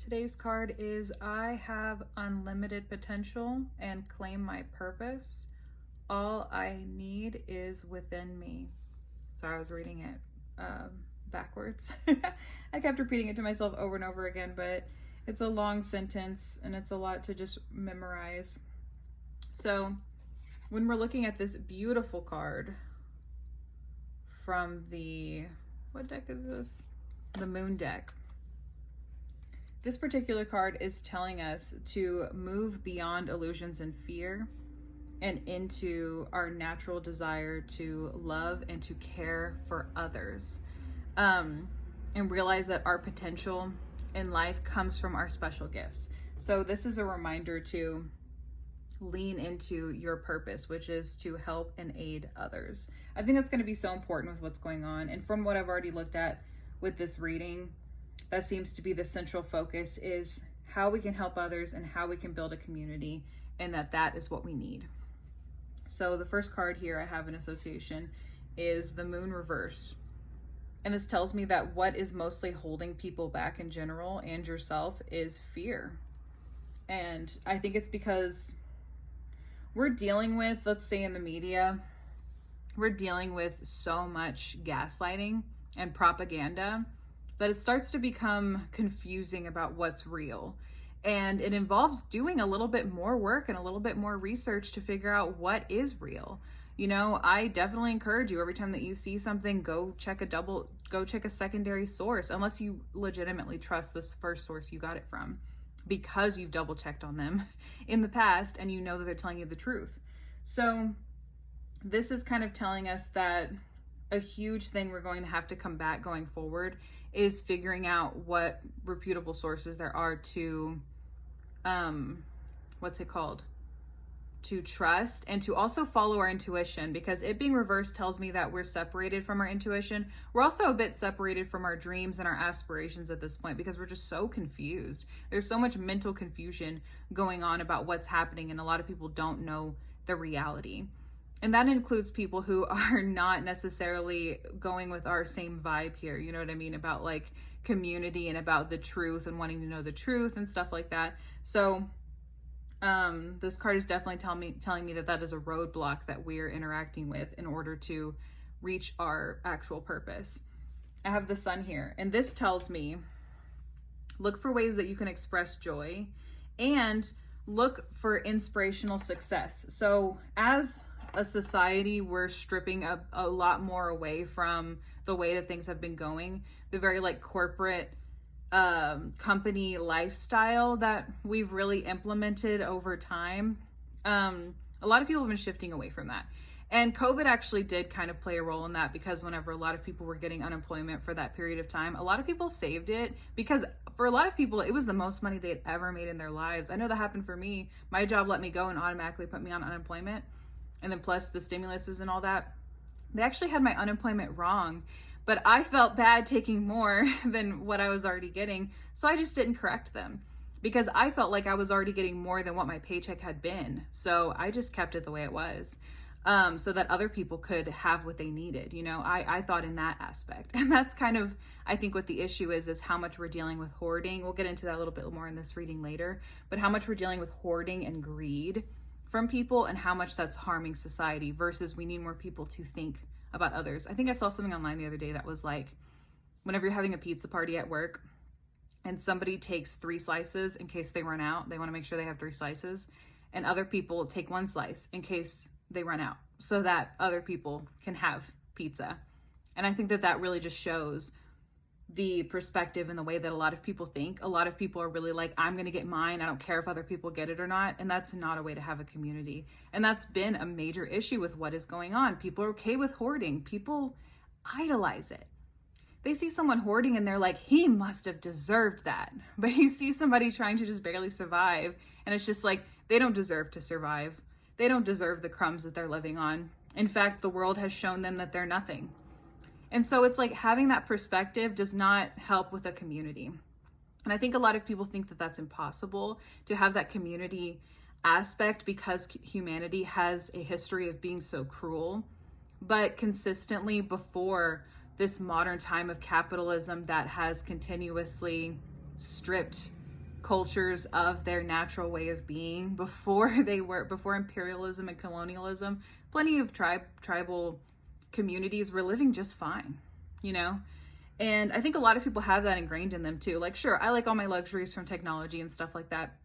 Today's card is I have unlimited potential and claim my purpose. All I need is within me. Sorry, I was reading it backwards. I kept repeating it to myself over and over again, but it's a long sentence and it's a lot to just memorize. So when we're looking at this beautiful card from what deck is this? The Moon deck. This particular card is telling us to move beyond illusions and fear and into our natural desire to love and to care for others. And realize that our potential in life comes from our special gifts. So this is a reminder to lean into your purpose, which is to help and aid others. I think that's going to be so important with what's going on. And from what I've already looked at with this reading, that seems to be the central focus, is how we can help others and how we can build a community, and that is what we need. So the first card here I have in association is the Moon reverse. And this tells me that what is mostly holding people back in general and yourself is fear. And I think it's because we're dealing with, let's say in the media, we're dealing with so much gaslighting and propaganda that it starts to become confusing about what's real. And it involves doing a little bit more work and a little bit more research to figure out what is real. You know, I definitely encourage you, every time that you see something, go check a secondary source, unless you legitimately trust this first source you got it from, because you've double checked on them in the past and you know that they're telling you the truth. So this is kind of telling us that a huge thing we're going to have to combat going forward is figuring out what reputable sources there are to, to trust, and to also follow our intuition, because it being reversed tells me that we're separated from our intuition. We're also a bit separated from our dreams and our aspirations at this point, because we're just so confused. There's so much mental confusion going on about what's happening, and a lot of people don't know the reality. And that includes people who are not necessarily going with our same vibe here. You know what I mean? About like community and about the truth and wanting to know the truth and stuff like that. So this card is definitely telling me that is a roadblock that we're interacting with in order to reach our actual purpose. I have the Sun here, and this tells me, look for ways that you can express joy and look for inspirational success. So as a society, we're stripping a lot more away from the way that things have been going, the very like corporate company lifestyle that we've really implemented over time. A lot of people have been shifting away from that. And COVID actually did kind of play a role in that, because whenever a lot of people were getting unemployment for that period of time, a lot of people saved it, because for a lot of people, it was the most money they had ever made in their lives. I know that happened for me. My job let me go and automatically put me on unemployment. And then plus the stimuluses and all that. They actually had my unemployment wrong, but I felt bad taking more than what I was already getting. So I just didn't correct them, because I felt like I was already getting more than what my paycheck had been. So I just kept it the way it was, so that other people could have what they needed. You know, I thought in that aspect. And that's kind of, I think what the issue is how much we're dealing with hoarding. We'll get into that a little bit more in this reading later, but how much we're dealing with hoarding and greed from people, and how much that's harming society, versus we need more people to think about others. I think I saw something online the other day that was like, whenever you're having a pizza party at work and somebody takes 3 slices in case they run out, they want to make sure they have 3 slices, and other people take 1 slice in case they run out, so that other people can have pizza. And I think that really just shows the perspective and the way that a lot of people think. A lot of people are really like, I'm going to get mine. I don't care if other people get it or not. And that's not a way to have a community. And that's been a major issue with what is going on. People are okay with hoarding. People idolize it. They see someone hoarding and they're like, he must have deserved that. But you see somebody trying to just barely survive, and it's just like, they don't deserve to survive. They don't deserve the crumbs that they're living on. In fact, the world has shown them that they're nothing. And so it's like, having that perspective does not help with a community. And I think a lot of people think that that's impossible, to have that community aspect, because humanity has a history of being so cruel. But consistently before this modern time of capitalism that has continuously stripped cultures of their natural way of being before imperialism and colonialism. Plenty of tribal communities were living just fine, you know? And I think a lot of people have that ingrained in them too. Like, sure, I like all my luxuries from technology and stuff like that.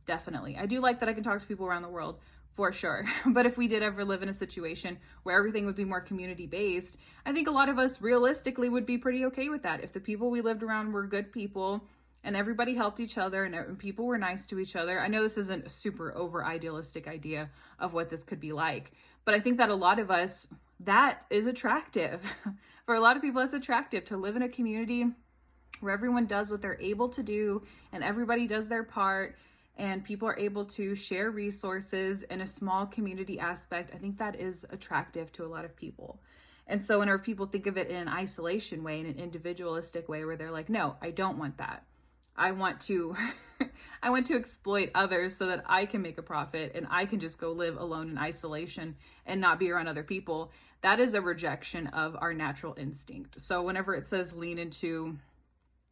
Definitely. I do like that I can talk to people around the world, for sure. But if we did ever live in a situation where everything would be more community based, I think a lot of us realistically would be pretty okay with that. If the people we lived around were good people and everybody helped each other and people were nice to each other. I know this isn't a super over idealistic idea of what this could be like, but I think that a lot of us, that is attractive. For a lot of people, it's attractive to live in a community where everyone does what they're able to do and everybody does their part and people are able to share resources in a small community aspect. I think that is attractive to a lot of people. And so whenever people think of it in an isolation way, in an individualistic way, where they're like, no, I don't want that. I want to I want to exploit others so that I can make a profit and I can just go live alone in isolation and not be around other people. That is a rejection of our natural instinct. So whenever it says lean into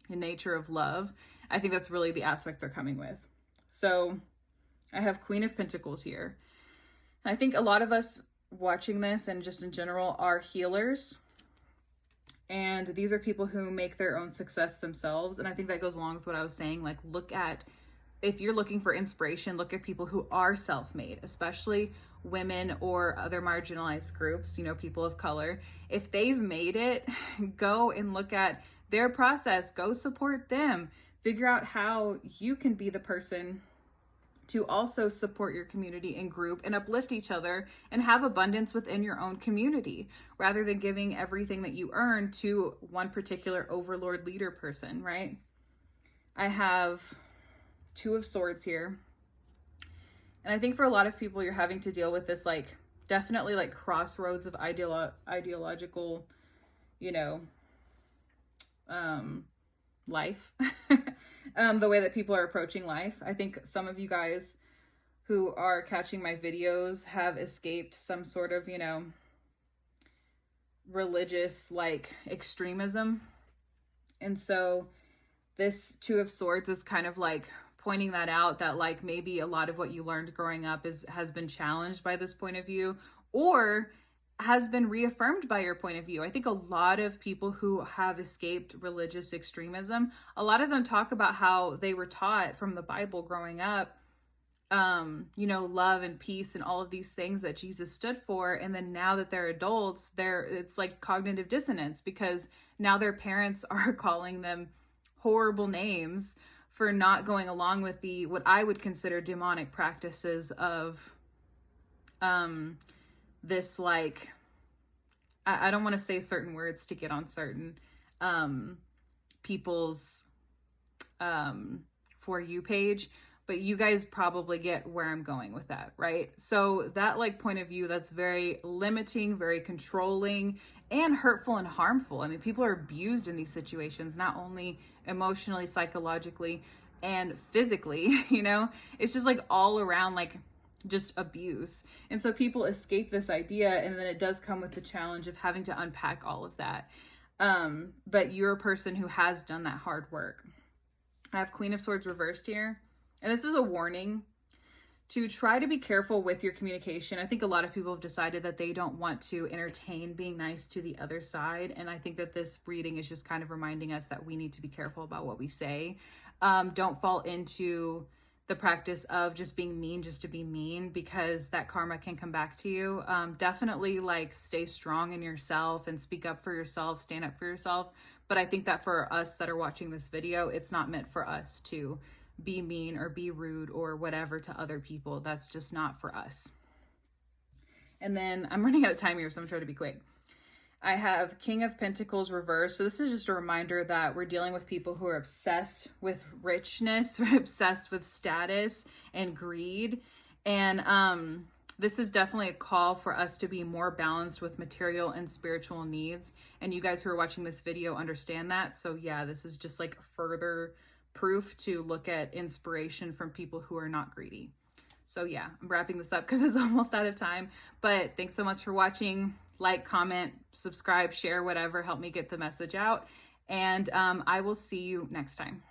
the nature of love, I think that's really the aspect they're coming with. So I have Queen of Pentacles here. I think a lot of us watching this and just in general are healers. And these are people who make their own success themselves. And I think that goes along with what I was saying. Like, look at, if you're looking for inspiration, look at people who are self-made, especially women or other marginalized groups, you know, people of color. If they've made it, go and look at their process, go support them, figure out how you can be the person to also support your community and group and uplift each other and have abundance within your own community rather than giving everything that you earn to one particular overlord leader person, right? I have Two of Swords here. And I think for a lot of people, you're having to deal with this, like, definitely like crossroads of ideological, you know, life. The way that people are approaching life. I think some of you guys who are catching my videos have escaped some sort of, you know, religious like extremism. And so this Two of Swords is kind of like pointing that out, that like maybe a lot of what you learned growing up has been challenged by this point of view, or has been reaffirmed by your point of view. I think a lot of people who have escaped religious extremism, a lot of them talk about how they were taught from the Bible growing up, you know, love and peace and all of these things that Jesus stood for. And then now that they're adults, it's like cognitive dissonance because now their parents are calling them horrible names for not going along with what I would consider demonic practices of, this, like, I don't want to say certain words to get on certain people's For You page, but you guys probably get where I'm going with that, right? So that like point of view, that's very limiting, very controlling, and hurtful and harmful. I mean, people are abused in these situations, not only emotionally, psychologically, and physically, you know? It's just like all around, like, just abuse. And so people escape this idea, and then it does come with the challenge of having to unpack all of that. But you're a person who has done that hard work. I have Queen of Swords reversed here. And this is a warning to try to be careful with your communication. I think a lot of people have decided that they don't want to entertain being nice to the other side. And I think that this reading is just kind of reminding us that we need to be careful about what we say. Don't fall into the practice of just being mean just to be mean, because that karma can come back to you. Definitely like stay strong in yourself and speak up for yourself, stand up for yourself. But I think that for us that are watching this video, it's not meant for us to be mean or be rude or whatever to other people. That's just not for us. And then I'm running out of time here, so I'm trying to be quick. I have King of Pentacles reversed. So this is just a reminder that we're dealing with people who are obsessed with richness, obsessed with status and greed. And this is definitely a call for us to be more balanced with material and spiritual needs. And you guys who are watching this video understand that. So yeah, this is just like further proof to look at inspiration from people who are not greedy. So yeah, I'm wrapping this up because it's almost out of time. But thanks so much for watching. Like, comment, subscribe, share, whatever. Help me get the message out. And I will see you next time.